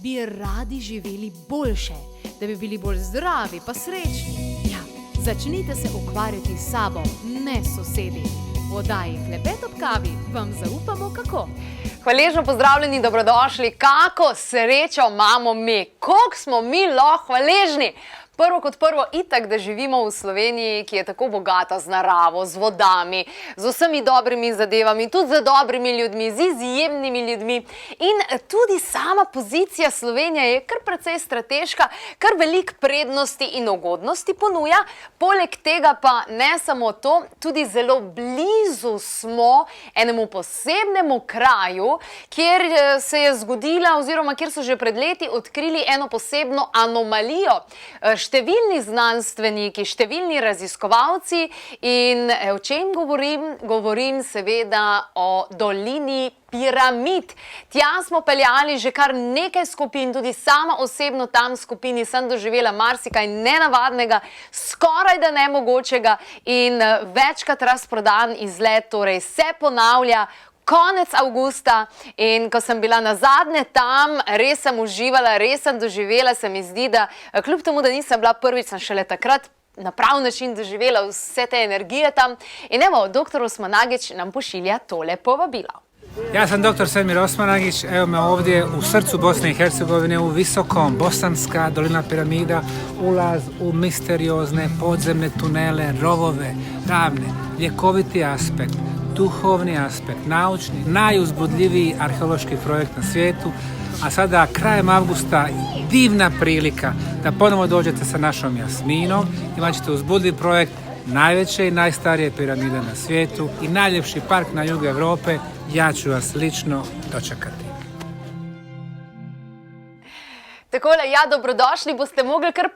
bi radi živeli boljše, da bi bili bolj zdravi pa srečni. Ja, začnite se ukvarjati s sabo, ne sosedi. V oddaji Klepet ob kavi vam zaupamo kako. Hvaležno pozdravljeni, dobrodošli. Kako srečo imamo mi, koliko smo mi lahko hvaležni. Prvo kot prvo, itak, da živimo v Sloveniji, ki je tako bogata z naravo, z vodami, z vsemi dobrimi zadevami, tudi z dobrimi ljudmi, z izjemnimi ljudmi. In tudi sama pozicija Slovenije je kar precej strateška, kar veliko prednosti in ugodnosti ponuja. Poleg tega pa ne samo to, tudi zelo blizu smo enemu posebnemu kraju, kjer se je zgodila oziroma kjer so že pred leti odkrili eno posebno anomalijo. Številni znanstveniki, številni raziskovalci in o čem govorim? Govorim seveda o dolini piramid. Tja smo peljali že kar nekaj skupin, tudi sama osebno tam v skupini sem doživela marsikaj nenavadnega, skoraj da nemogočega in večkrat razprodan izlet, torej se ponavlja. Konec avgusta in ko sem bila nazadnje tam, res sem uživala, res sem doživela, se mi zdi, da kljub temu, da nisem bila prvič, sem šele takrat na prav način doživela vse te energije tam. In evo, dr. Osmanagić nam pošilja tole povabilo. Ja sam dr. Semir Osmanagić, evo me ovdje u srcu Bosne i Hercegovine, u visokom Bosanska dolina piramida, ulaz u misteriozne podzemne tunele, rovove, ravne, ljekoviti aspekt, duhovni aspekt, naučni, najuzbudljiviji arheološki projekt na svijetu, a sada krajem avgusta divna prilika da ponovo dođete sa našom Jasminom, imat ćete uzbudljiv projekt najveće i najstarije piramide na svijetu i najljepši park na jugu Evrope. Ja ću vas lično dočekati. Takole, ja, dobrodošli, boste mogli kar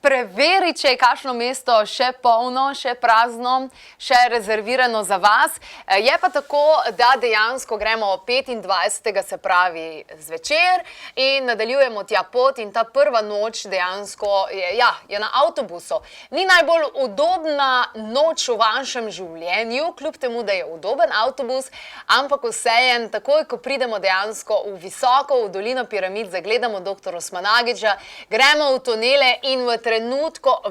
preveriti, če je kakšno mesto še polno, še prazno, še rezervirano za vas. Je pa tako, da dejansko gremo 25. se pravi zvečer in nadaljujemo tja pot in ta prva noč dejansko je na avtobusu. Ni najbolj udobna noč v vašem življenju, kljub temu, da je udoben avtobus, ampak vseeno, takoj, ko pridemo dejansko v visoko, v dolino piramid, zagledamo dr. Osmanagića, gremo v tunele in v trenutku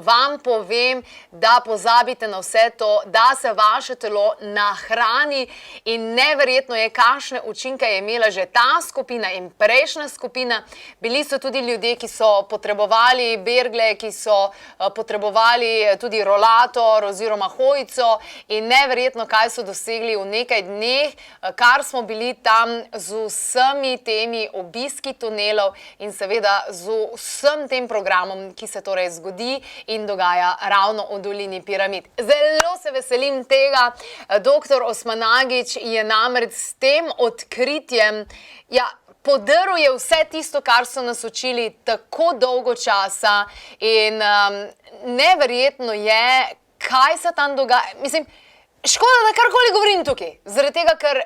vam povem, da pozabite na vse to, da se vaše telo nahrani in neverjetno je, kakšne učinke je imela že ta skupina in prejšnja skupina. Bili so tudi ljudje, ki so potrebovali bergle, ki so potrebovali tudi rolator oziroma hojico in neverjetno, kaj so dosegli v nekaj dneh, kar smo bili tam z vsemi temi obiski tunelov in seveda z vsem tem programom, ki se torej zgodi in dogaja ravno v dolini piramid. Zelo se veselim tega. Dr. Osmanagić je namreč s tem odkritjem, podrl je vse tisto, kar so nas učili tako dolgo časa in neverjetno je, kaj se tam dogaja. Mislim, škoda, da karkoli govorim tukaj, zaradi tega, ker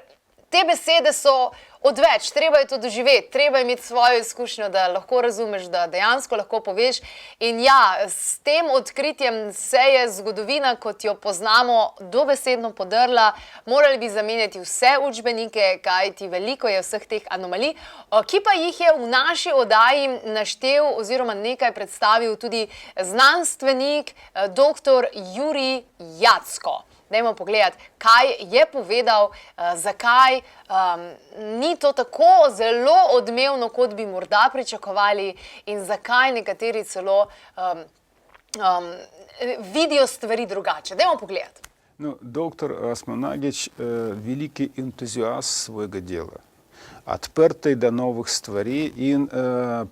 te besede so odveč, treba je to doživeti, treba je imeti svojo izkušnjo, da lahko razumeš, da dejansko lahko poveš. In ja, s tem odkritjem se je zgodovina, kot jo poznamo, dobesedno podrla. Morali bi zamenjati vse učbenike, kajti veliko je vseh teh anomalij, ki pa jih je v naši oddaji naštel oziroma nekaj predstavil tudi znanstvenik dr. Jurij Jacko. Dajmo pogledati, kaj je povedal, zakaj ni to tako zelo odmevno, kot bi morda pričakovali in zakaj nekateri celo vidijo stvari drugače. Dajmo pogledati. Доктор Османагич великий энтузиаст своего дела, отпертый до новых створей и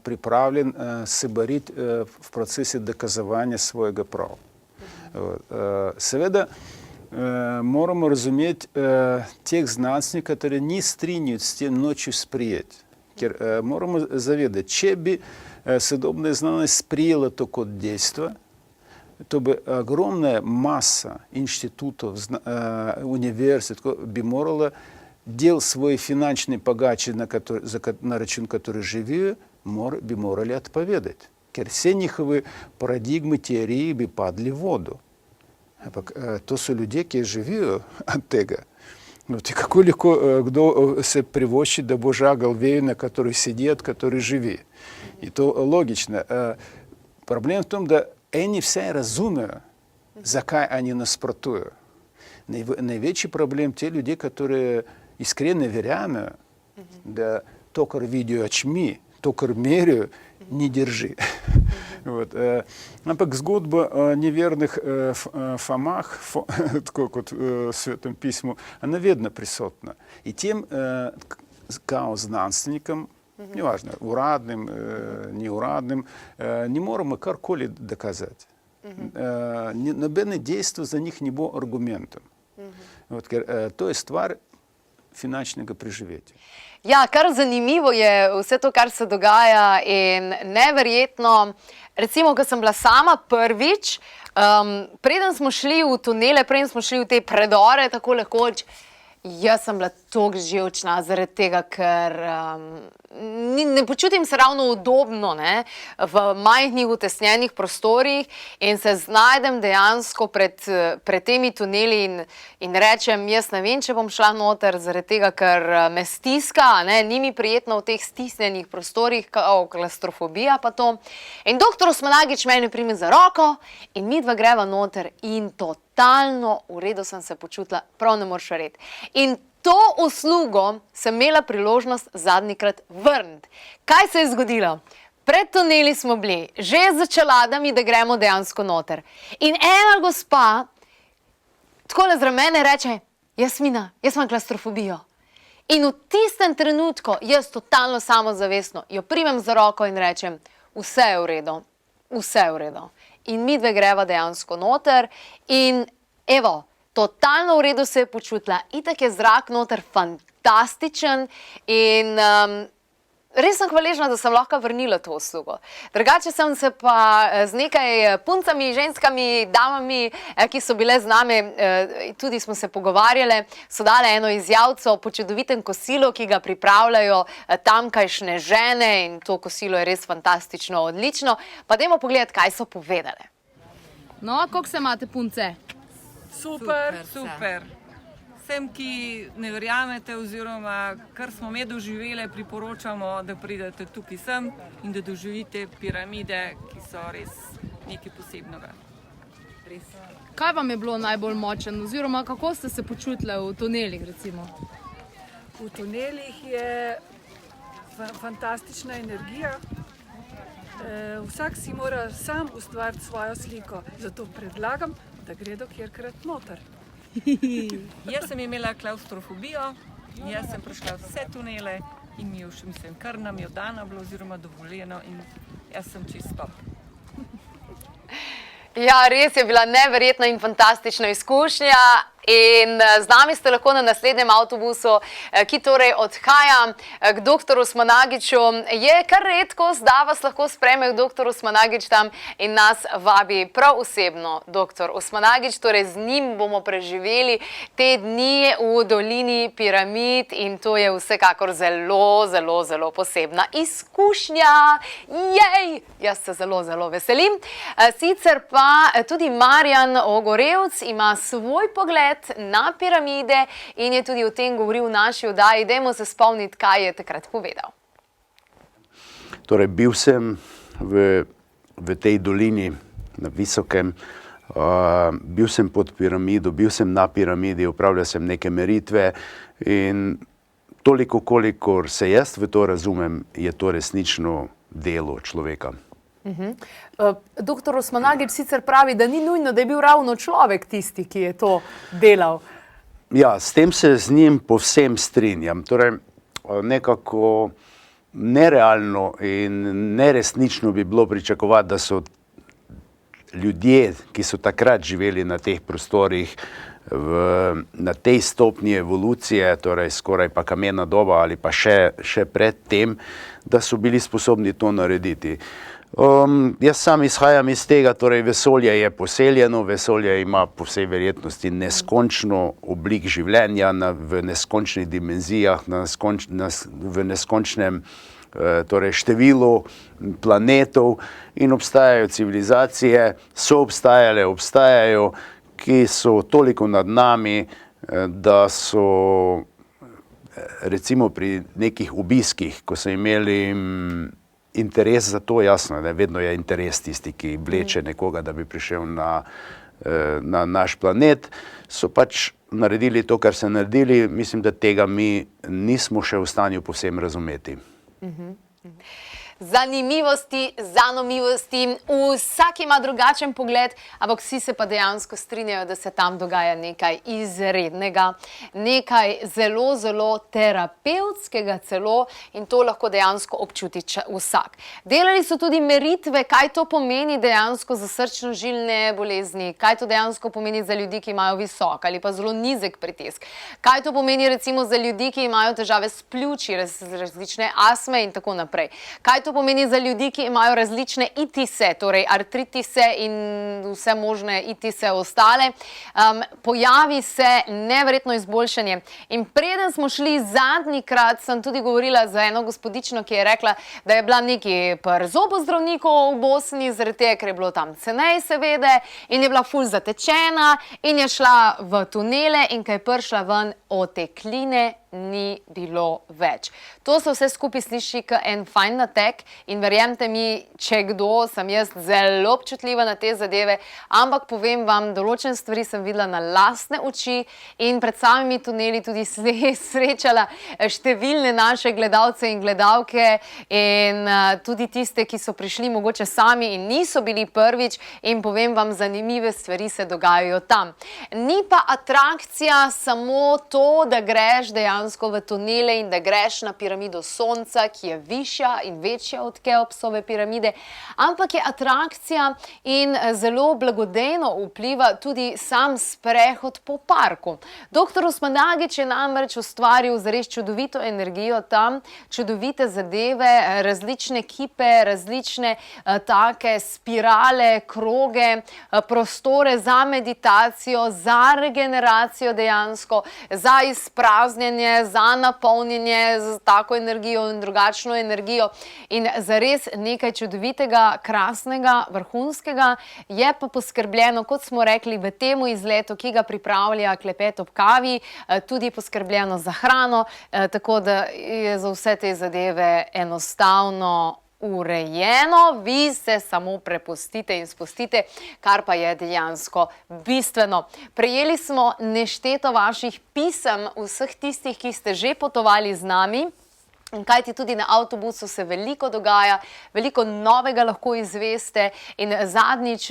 приправлен соборить в процессе доказывания своего права. Seveda, moramo razumeti teh znanstvenikov, kateri ni strinjajo s tem nočjo sprejeti. Ker moramo zavedati, če bi sodobna znanost sprejela to kot dejstvo, to bi ogromna masa inštitutov, univerz bi morala del svoje finančne pogače, na račun katerih živijo, bi morali odpovedati. Ker vse njihove paradigme, teorije bi padli v vodo. Ampak to so ljudje, ki živijo od tega. Вот, и какой легко кто се привозчи да божагал вею, на которой сидит, который живи. И то логично. Проблема в том, да они все разумеют, закай они наспротуют. Найвечий проблем те люди, которые искренне веряют, да токар видео очми, токар мерю, не держи. Вот. Амpak zgodba o неверных Фомах, tako kot v Svetem pismu, она vedno prisotna. И тем, kao znanstveникам, неважно, урадным, неурадным, не можем карколи доказать. Нобене действо за них не было аргументом. Вот, то je stvar finančnega preživetja. Ja, kar zanimivo je vse to, kar se dogaja in neverjetno. Recimo, ko sem bila sama prvič, preden smo šli v tunele, preden smo šli v te predore, tako lekoč, jaz sem bila toliko živčna zaradi tega, ker ne počutim se ravno udobno, ne, v majhnih utesnjenih prostorih in se znajdem dejansko pred temi tuneli in rečem, jaz ne vem, če bom šla noter zaradi tega, ker me stiska, ne, ni mi prijetno v teh stisnjenih prostorih, kao klaustrofobija pa to. In doktor Osmanagič mene prime za roko in midva greva noter in totalno v redu sem se počutila, prav ne moreš verjeti. In to uslugo sem imela priložnost zadnjikrat vrniti. Kaj se je zgodilo? Pred tuneli smo bili, že z čeladami, da gremo dejansko noter. In ena gospa takole z ramene reče, Jasmina, jaz imam klaustrofobijo. In v tistem trenutku jaz totalno samozavestno jo primem za roko in rečem, vse je v redu, vse je v redu. In midve greva dejansko noter in evo, totalno v redu se je počutila, itak je zrak noter fantastičen in res sem hvaležna, da sem lahko vrnila to uslugo. Drugače sem se pa z nekaj puncami, ženskami, damami, ki so bile z nami, tudi smo se pogovarjale, so dale eno izjavco o čudovitem kosilu, ki ga pripravljajo tamkajšnje žene in to kosilo je res fantastično, odlično. Pa dajmo pogledati, kaj so povedale. No, koliko se imate punce? Super, super. Vsem, ki ne verjamete oziroma kar smo me doživele, priporočamo, da pridete tukaj sem in da doživite piramide, ki so res nekaj posebnega. Res. Kaj vam je bilo najbolj močen oziroma kako ste se počutili v tunelih recimo? V tunelih je fantastična energija. Vsak si mora sam ustvariti svojo sliko, zato predlagam, da gredo kjerkrat noter. Jaz sem imela klaustrofobijo, jaz sem prišla vse tunele in mi je všem kar nam je dano bilo oziroma dovoljeno in jaz sem čisto. Ja, res je bila neverjetna in fantastična izkušnja in z nami ste lahko na naslednjem avtobusu, ki torej odhaja k doktoru Osmanagiču. Je kar redkost, da vas lahko sprejme doktor Osmanagič tam in nas vabi prav osebno doktor Osmanagič, torej z njim bomo preživeli te dni v dolini piramid in to je vsekakor zelo, zelo, zelo posebna izkušnja. Jej! Jaz se zelo, zelo veselim. Sicer pa tudi Marjan Ogorevc ima svoj pogled na piramide in je tudi o tem govoril v naši oddaji. Dajmo se spomniti, kaj je takrat povedal. Torej, bil sem v tej dolini na Visokem, bil sem pod piramido, bil sem na piramidi, upravljal sem neke meritve in toliko, kolikor se jaz v to razumem, je to resnično delo človeka. Doktor Osmanagič sicer pravi, da ni nujno, da je bil ravno človek tisti, ki je to delal. Ja, s tem se z njim povsem strinjam. Torej, nekako nerealno in neresnično bi bilo pričakovati, da so ljudje, ki so takrat živeli na teh prostorih, na tej stopnji evolucije, torej skoraj pa kamena doba ali pa še pred tem, da so bili sposobni to narediti. Jaz sam izhajam iz tega, torej vesolje je poseljeno, vesolje ima po vsej verjetnosti neskončno oblik življenja v neskončnih dimenzijah, v neskončnem torej številu planetov in obstajajo civilizacije, so obstajale, obstajajo, ki so toliko nad nami, da so recimo pri nekih obiskih, ko so imeli interes za to, jasno, ne, vedno je interes tisti, ki vleče nekoga, da bi prišel na naš planet, so pač naredili to, kar so naredili. Mislim, da tega mi nismo še v stanju povsem razumeti. Zanimivosti, zanomivosti, vsak ima drugačen pogled, ampak vsi se pa dejansko strinjajo, da se tam dogaja nekaj izrednega, nekaj zelo, zelo terapevtskega celo in to lahko dejansko občuti vsak. Delali so tudi meritve, kaj to pomeni dejansko za srčno-žilne bolezni, kaj to dejansko pomeni za ljudi, ki imajo visok ali pa zelo nizek pritisk, kaj to pomeni recimo za ljudi, ki imajo težave s pljuči, različne astme in tako naprej. Kaj to pomeni za ljudi, ki imajo različne itise, torej artritise in vse možne itise ostale. Pojavi se neverjetno izboljšanje. In preden smo šli zadnjikrat, sem tudi govorila za eno gospodično, ki je rekla, da je bila neki pri zobozdravniku v Bosni, zaradi tega, ker je bilo tam cenej seveda, in je bila ful zatečena in je šla v tunele in ko je prišla ven, otekline ni bilo več. To se vse skupaj sliši kot en fajn nateg in verjemite mi, če kdo, sem jaz zelo občutljiva na te zadeve, ampak povem vam, določene stvari sem videla na lastne oči in pred samimi tuneli tudi srečala številne naše gledalce in gledalke in tudi tiste, ki so prišli mogoče sami in niso bili prvič in povem vam, zanimive stvari se dogajajo tam. Ni pa atrakcija samo to, da greš dejansko v tunele in da greš na piramido Sonca, ki je višja in večja od Keopsove piramide, ampak je atrakcija in zelo blagodejno vpliva tudi sam sprehod po parku. Dr. Osmanagić je namreč ustvaril zares čudovito energijo tam, čudovite zadeve, različne kipe, različne take spirale, kroge, prostore za meditacijo, za regeneracijo dejansko, za izpraznjenje, za napolnjenje z tako energijo in drugačno energijo in zares nekaj čudovitega, krasnega, vrhunskega. Je pa poskrbljeno, kot smo rekli, v temu izletu, ki ga pripravlja Klepet ob kavi, tudi poskrbljeno za hrano, tako da je za vse te zadeve enostavno urejeno, vi se samo prepustite in spustite, kar pa je dejansko bistveno. Prejeli smo nešteto vaših pisem vseh tistih, ki ste že potovali z nami. Kajti tudi na avtobusu se veliko dogaja, veliko novega lahko izveste in zadnjič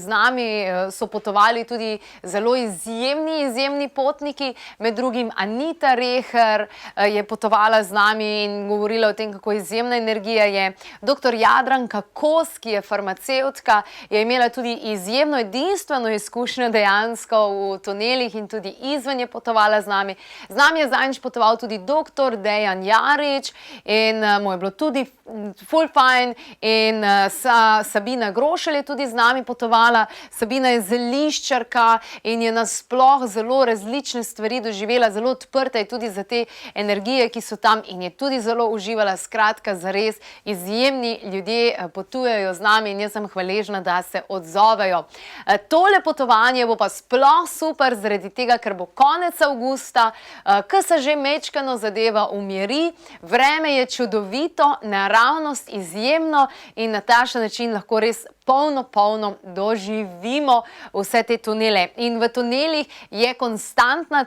z nami so potovali tudi zelo izjemni potniki, med drugim Anita Reher je potovala z nami in govorila o tem, kako izjemna energija je. Dr. Jadranka Kos, ki je farmacevtka, je imela tudi izjemno edinstveno izkušnjo dejansko v tunelih in tudi izven je potovala z nami. Z nami je zadnjič potoval tudi dr. Dejan Jarič, in mu je bilo tudi ful fajn in Sabina Grošelj je tudi z nami potovala. Sabina je zeliščarka in je nasploh zelo različne stvari doživela, zelo odprta je tudi za te energije, ki so tam in je tudi zelo uživala. Skratka, zares izjemni ljudje potujejo z nami in jaz sem hvaležna, da se odzovejo. Tole potovanje bo pa sploh super zaradi tega, ker bo konec avgusta, ko se že mečkano zadeva umiri. Vreme je čudovito, naravnost izjemno in na takšen način lahko res polno doživimo vse te tunele. In v tunelih je konstantna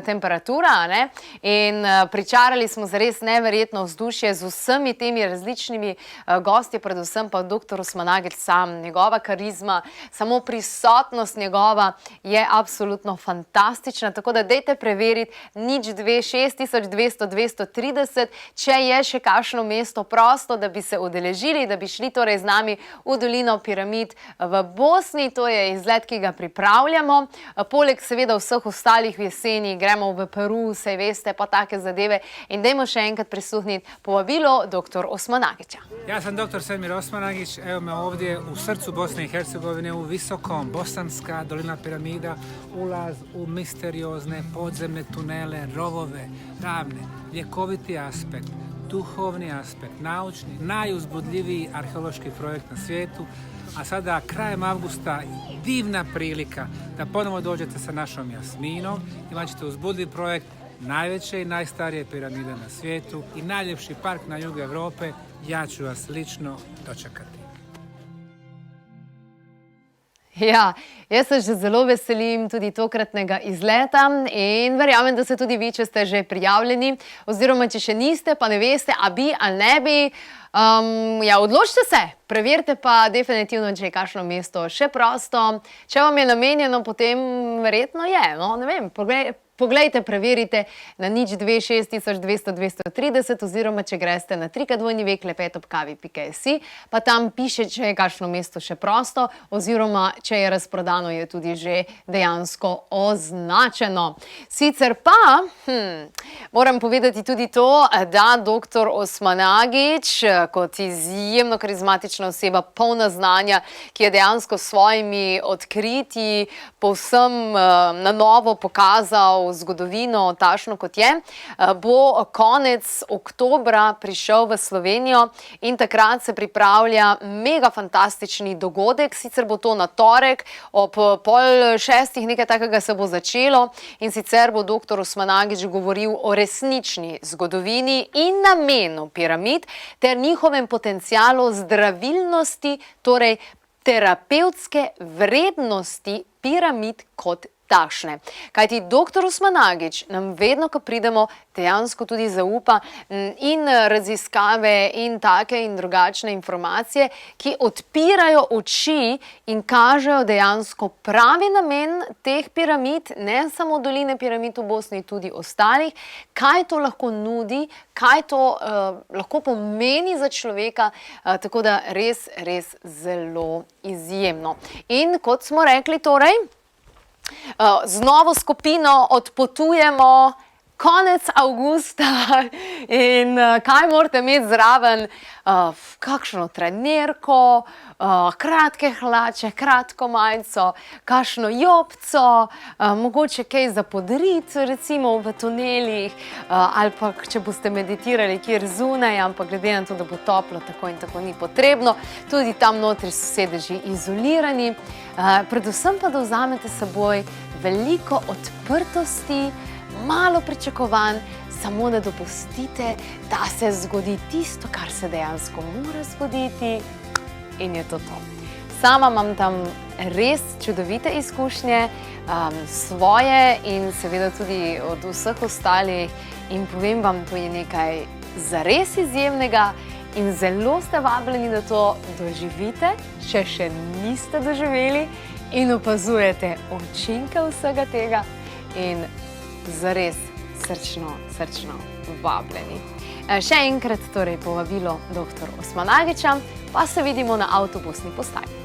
temperatura, ne? In pričarali smo zares neverjetno vzdušje z vsemi temi različnimi gosti, predvsem pa dr. Osmanagić sam, njegova karizma, samo prisotnost njegova je absolutno fantastična, tako da dajte preveriti 02 6200 230, če je še kakšno mesto prosto, da bi se udeležili, da bi šli torej z nami v dolino piramid v Bosni. To je izlet, ki ga pripravljamo. Poleg seveda vseh ostalih v jeseni gremo v Peru, saj veste, pa take zadeve. In dajmo še enkrat prisluhniti povabilo dr. Osmanagića. Ja sam dr. Semir Osmanagić, evo me ovdje u srcu Bosne i Hercegovine, u visokom, Bosanska dolina piramida, ulaz u misteriozne podzemne tunele, rovove, ravne, ljekoviti aspekt, duhovni aspekt, naučni, najuzbudljiviji arheološki projekt na svijetu, a sada krajem avgusta divna prilika da ponovo dođete sa našom Jasminom. Imat ćete uzbudljiv projekt najveće i najstarije piramide na svijetu i najljepši park na jugu Europe. Ja ću vas lično dočekati. Ja, jaz se že zelo veselim tudi tokratnega izleta in verjamem, da se tudi vi, če ste že prijavljeni, oziroma če še niste, pa ne veste, a bi ali ne bi. Ja, odločite se, preverite pa definitivno, če je kakšno mesto še prosto. Če vam je namenjeno, potem verjetno je, no, ne vem, poglejte, preverite na 026 200 oziroma če greste na www.klepetobkavi.si, pa tam piše, če je kakšno mesto še prosto oziroma če je razprodano, je tudi že dejansko označeno. Sicer pa, moram povedati tudi to, da dr. Osmanagić kot izjemno karizmatična oseba, polna znanja, ki je dejansko s svojimi odkritji povsem na novo pokazal zgodovino takšno, kot je, bo konec oktobra prišel v Slovenijo in takrat se pripravlja mega fantastični dogodek. Sicer bo to na torek, ob 5:30 nekaj takega se bo začelo in sicer bo dr. Osmanagić govoril o resnični zgodovini in namenu piramid ter njihovem potencialu zdravilnosti, torej terapevtske vrednosti piramid kot takšne. Kajti dr. Osmanagić nam vedno, ko pridemo, dejansko tudi zaupa in raziskave in take in drugačne informacije, ki odpirajo oči in kažejo dejansko pravi namen teh piramid, ne samo doline piramid v Bosni, tudi ostalih, kaj to lahko nudi, kaj to lahko pomeni za človeka, tako da res zelo izjemno. In kot smo rekli, torej, z novo skupino odpotujemo konec avgusta in kaj morate imeti zraven? Kakšno trenerko, kratke hlače, kratko majico, kakšno jopco, mogoče kaj za podriti, recimo v tunelih, ali pa če boste meditirali kjer zunaj, ampak glede na to, da bo toplo, tako in tako ni potrebno. Tudi tam notri so sedeži izolirani. Predvsem pa da vzamete s seboj veliko odprtosti, malo pričakovanj, samo da dopustite, da se zgodi tisto, kar se dejansko mora zgoditi, in je to to. Sama imam tam res čudovite izkušnje, svoje in seveda tudi od vseh ostalih, in povem vam, to je nekaj zares izjemnega in zelo ste vabljeni, da to doživite, če še niste doživeli in opazujete učinke vsega tega in zares srčno vabljeni. Še enkrat torej povabilo dr. Osmanagića, pa se vidimo na avtobusni postaji.